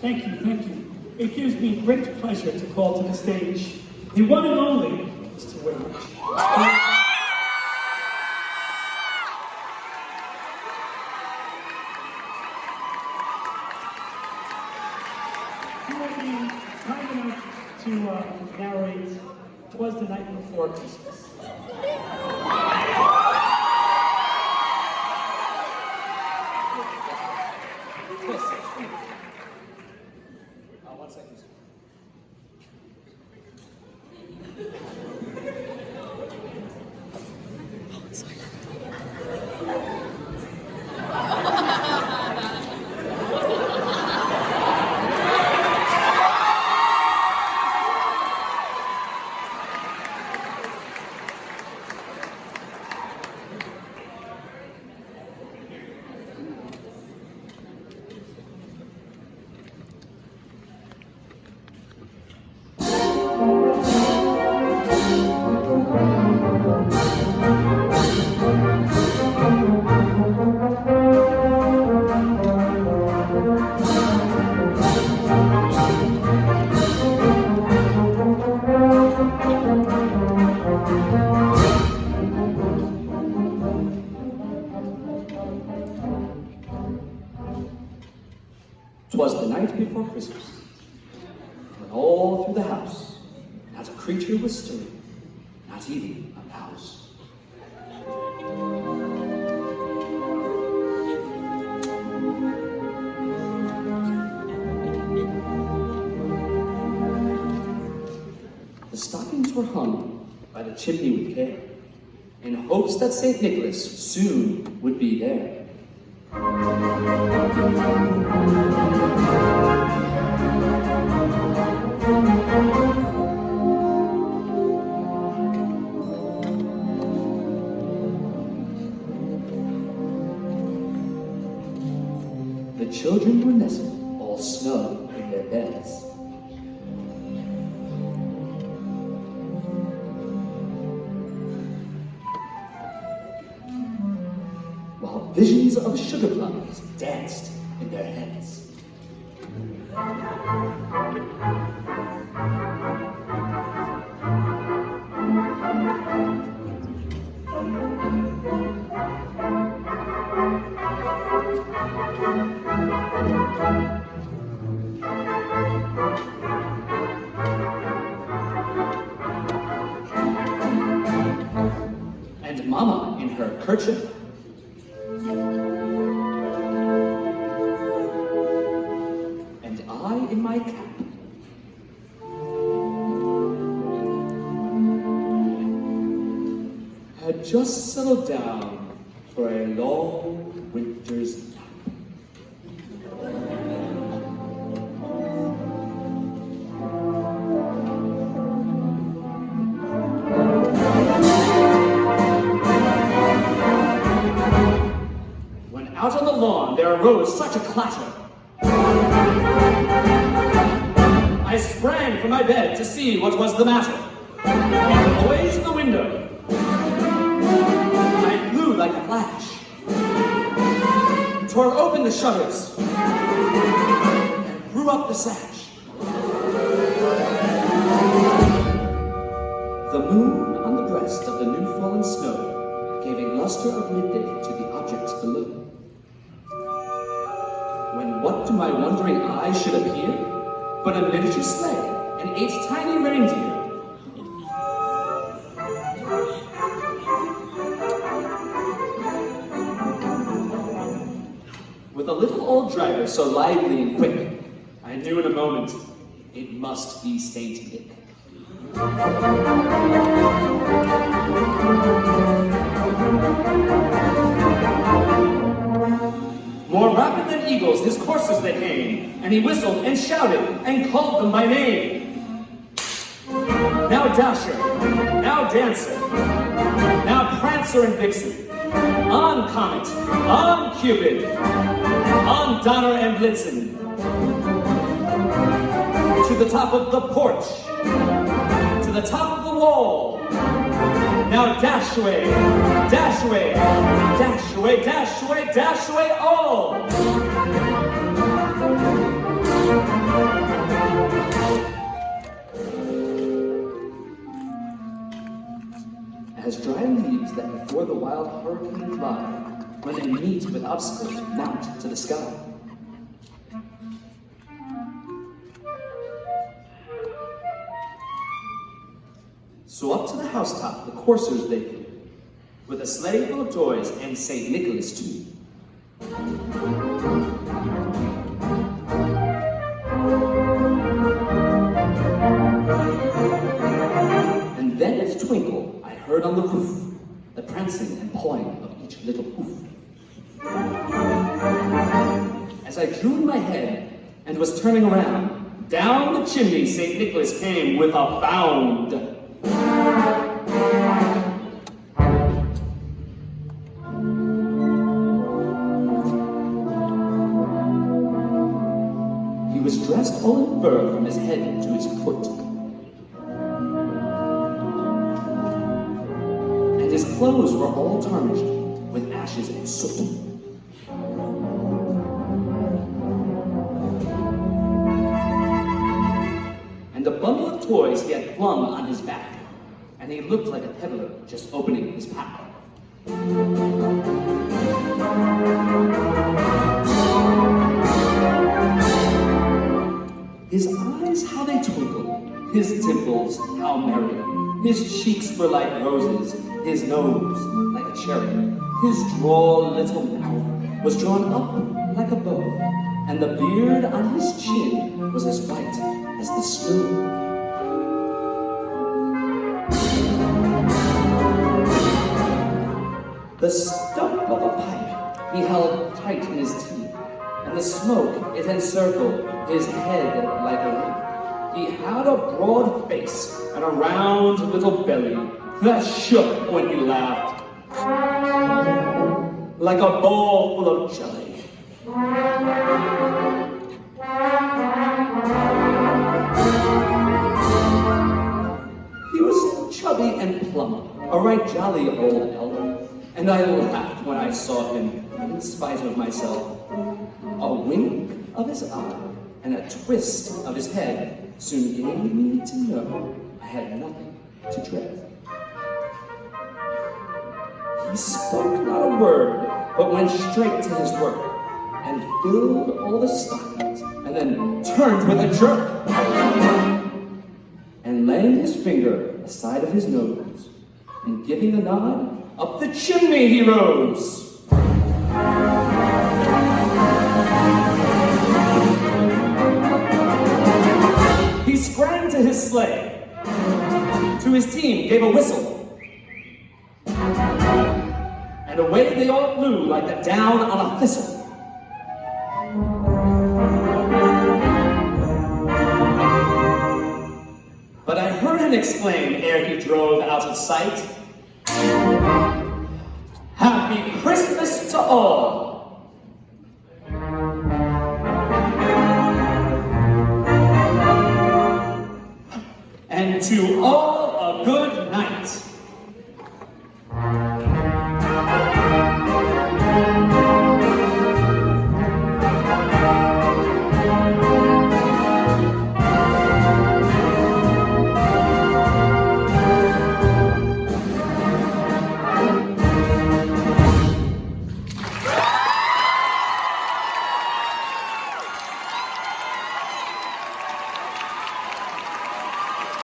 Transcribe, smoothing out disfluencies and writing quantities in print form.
Thank you, thank you. It gives me great pleasure to call to the stage the one and only Mr. Wainwright. You will be kind enough to narrate "'Twas the Night Before Christmas." One second. "'Twas the night before Christmas, when all through the house not a creature was stirring, not even a mouse. The stockings were hung by the chimney with care, in hopes that St. Nicholas soon would be there. The children were nestled all snug in their beds. While visions of sugar plums danced in their heads. And Mama in her kerchief in my cap. Had just settled down for a long winter's nap. When out on the lawn there arose such a clatter, I sprang from my bed to see what was the matter. Away to the window, I flew like a flash, tore open the shutters, and threw up the sash. The moon on the breast of the new fallen snow gave a luster of midday to the objects below. When what to my wondering eyes should appear but a miniature sleigh and 8 tiny reindeer. With a little old driver so lively and quick, I knew in a moment it must be Saint Nick. More rapid than eagles, his coursers they came, and he whistled and shouted and called them by name. Now Dasher, now Dancer, now Prancer and Vixen, on Comet, on Cupid, on Donner and Blitzen, to the top of the porch, to the top of the wall. Now dash away, dash away, dash away, dash away, dash away all. that before the wild hurricane fly, when they meet with obstacles, mount to the sky. So up to the housetop the coursers they flew, with a sleigh full of toys and St. Nicholas too. And then at twinkle, I heard on the roof the prancing and pawing of each little hoof. As I drew in my head and was turning around, down the chimney St. Nicholas came with a bound. He was dressed all in fur from his head to his foot. And his clothes were all tarnished with ashes and soot. And a bundle of toys he had flung on his back, and he looked like a peddler just opening his pack. His eyes, how they twinkled, his dimples, how merry. His cheeks were like roses, his nose like a cherry. His droll little mouth was drawn up like a bow, and the beard on his chin was as white as the snow. The stump of a pipe he held tight in his teeth, and the smoke it encircled his head like a wreath. He had a broad face and a round little belly that shook when he laughed, like a bowl full of jelly. He was chubby and plump, a right jolly old elf, and I laughed when I saw him, in spite of myself. A wink of his eye and a twist of his head soon gave me to know I had nothing to dread. He spoke not a word, but went straight to his work, and filled all the stockings, and then turned with a jerk, and laying his finger aside of his nose, and giving a nod, up the chimney he rose. He sprang to his sleigh, to his team gave a whistle, and away they all flew like the down on a thistle. But I heard him exclaim ere he drove out of sight, "Happy Christmas to all!" And to all a good night.